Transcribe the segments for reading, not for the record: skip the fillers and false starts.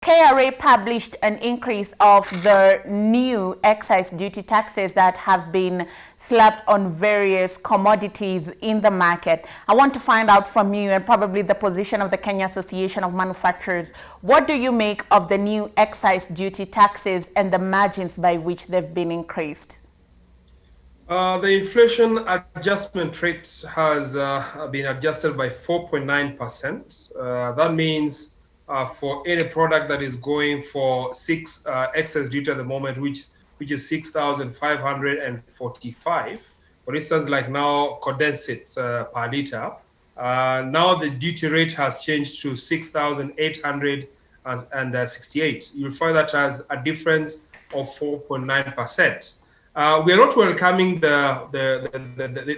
KRA published an increase of the new excise duty taxes that have been slapped on various commodities in the market. I want to find out from you, and probably the position of the Kenya Association of Manufacturers, what do you make of the new excise duty taxes and the margins by which they've been increased? The inflation adjustment rate has been adjusted by 4.9%. That means for any product that is going for excess duty at the moment, which is 6,545. For instance, like now condensate per liter. Now the duty rate has changed to 6,868. You'll find that has a difference of 4.9%. We are not welcoming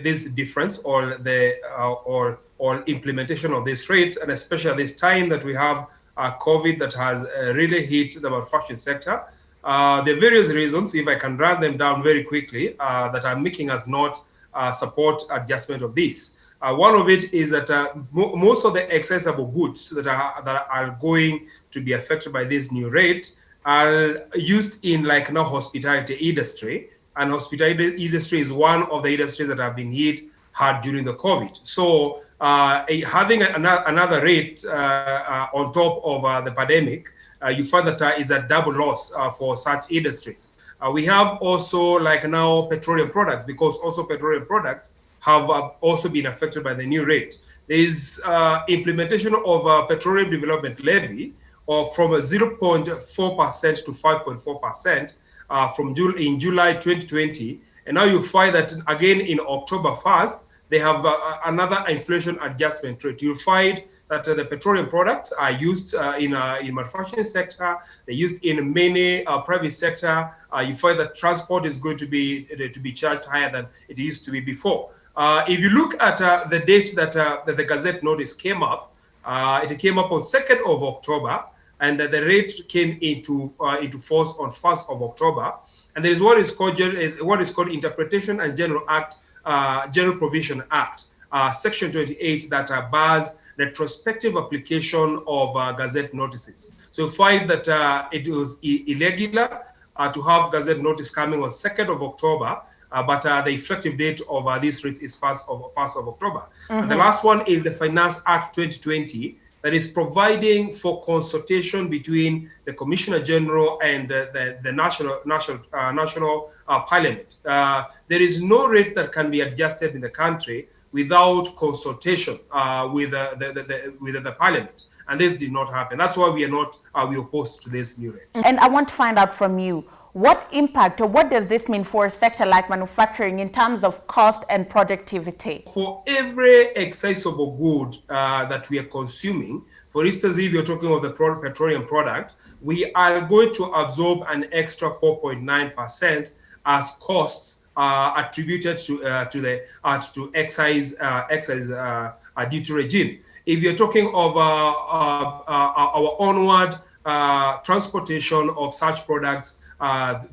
this difference or implementation of this rate, and especially at this time that we have COVID that has really hit the manufacturing sector. There are various reasons, if I can run them down very quickly, that are making us not support adjustment of this. One of it is that most of the accessible goods that are going to be affected by this new rate are used in like now hospitality industry. And hospitality industry is one of the industries that have been hit hard during the COVID. So having another rate on top of the pandemic, you find that is a double loss for such industries. We have also like now petroleum products, because also petroleum products have also been affected by the new rate. There is implementation of a petroleum development levy from 0.4% to 5.4%. In July 2020, and now you find that again in October 1st, they have another inflation adjustment rate. You'll find that the petroleum products are used in manufacturing sector, they're used in many private sector. You find that transport is going to be charged higher than it used to be before. If you look at the date that the Gazette notice came up, it came up on 2nd of October. And the rate came into force on 1st of October. And there is what is called Interpretation and General Provision Act, Section 28, that bars the retrospective application of Gazette notices. So you find that it was irregular to have Gazette notice coming on 2nd of October, but the effective date of this rate is 1st of October. Mm-hmm. And the last one is the Finance Act 2020, that is providing for consultation between the Commissioner General and the national Parliament. There is no rate that can be adjusted in the country without consultation with the Parliament, and this did not happen. That's why we opposed to this new rate. And I want to find out from you, what impact or what does this mean for a sector like manufacturing in terms of cost and productivity? For every accessible good that we are consuming, for instance, if you're talking of the petroleum product, we are going to absorb an extra 4.9% as costs attributed to excise duty regime. If you're talking of our onward transportation of such products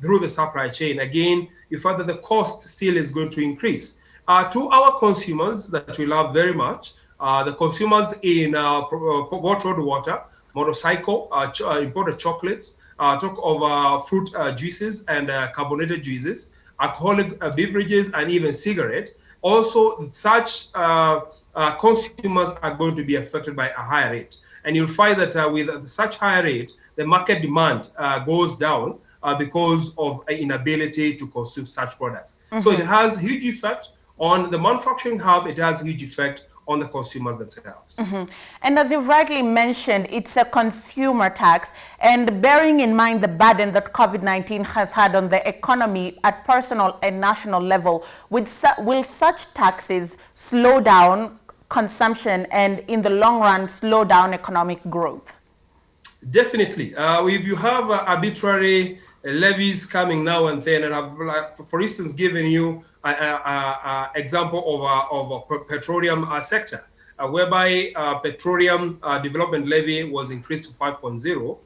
through the supply chain, again, you find that the cost still is going to increase. To our consumers that we love very much, the consumers in bottled water, motorcycle, imported chocolate, talk of fruit juices and carbonated juices, alcoholic beverages, and even cigarette. Also, such consumers are going to be affected by a higher rate. And you'll find that with such higher rate, the market demand goes down because of inability to consume such products. Mm-hmm. So it has huge effect on the manufacturing hub, it has huge effect on the consumers themselves. Mm-hmm. And as you've rightly mentioned, it's a consumer tax, and bearing in mind the burden that COVID-19 has had on the economy at personal and national level, will such taxes slow down consumption and in the long run slow down economic growth? Definitely. If you have arbitrary levies coming now and then, and I've, for instance, given you an example of a petroleum sector, whereby petroleum development levy was increased to 5.0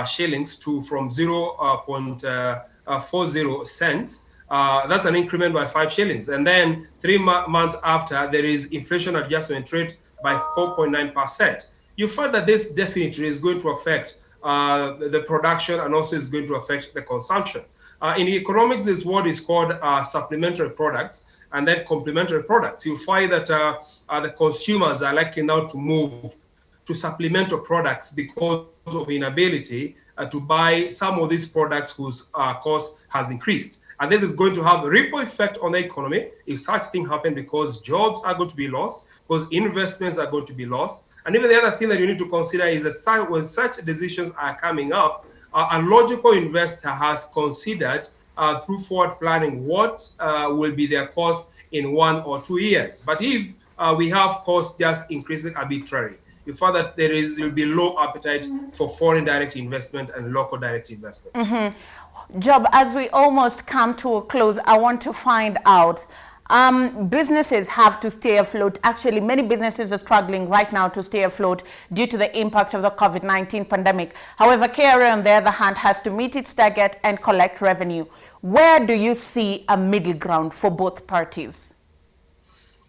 shillings from 0.40 cents. That's an increment by 5 shillings. And then 3 months after, there is inflation adjustment rate by 4.9%. You find that this definitely is going to affect the production, and also is going to affect the consumption. In economics, is what is called supplementary products and then complementary products. You'll find that the consumers are likely now to move to supplemental products because of inability to buy some of these products whose cost has increased. And this is going to have a ripple effect on the economy if such thing happen, because jobs are going to be lost, because investments are going to be lost. And even the other thing that you need to consider is that when such decisions are coming up, a logical investor has considered through forward planning what will be their cost in 1 or 2 years. But if we have costs just increasing arbitrarily, you find that there will be low appetite for foreign direct investment and local direct investment. Job, as we almost come to a close, I want to find out, businesses have to stay afloat. Actually, many businesses are struggling right now to stay afloat due to the impact of the COVID-19 pandemic. However, KRA, on the other hand, has to meet its target and collect revenue. Where do you see a middle ground for both parties?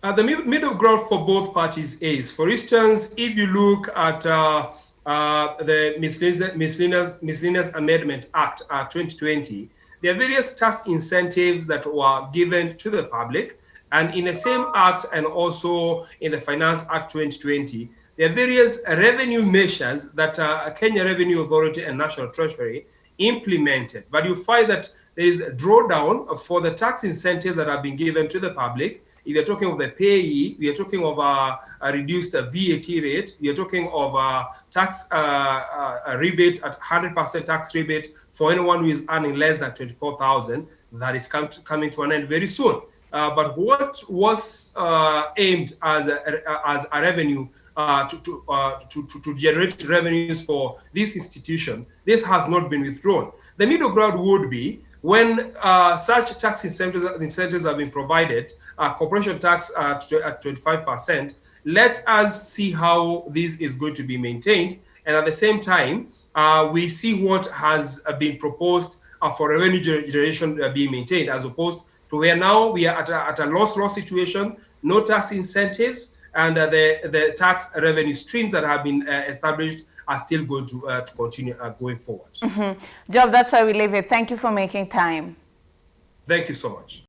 The middle ground for both parties is, for instance, if you look at the Miscellaneous Amendment Act 2020, there are various tax incentives that were given to the public. And in the same act, and also in the Finance Act 2020, there are various revenue measures that Kenya Revenue Authority and National Treasury implemented. But you find that there is a drawdown for the tax incentives that have been given to the public. If you're talking of the payee, we are talking of a reduced VAT rate. We are talking of a tax rebate at 100% tax rebate for anyone who is earning less than 24,000. That is coming to an end very soon. But what was aimed as a revenue to generate revenues for this institution, this has not been withdrawn. The middle ground would be when such tax incentives have been provided, corporation tax at 25%, let us see how this is going to be maintained. And at the same time, we see what has been proposed for revenue generation being maintained, as opposed to where now we are at a loss-loss situation, no tax incentives, and the tax revenue streams that have been established are still going to continue going forward. Job, that's why we leave it. Thank you for making time. Thank you so much.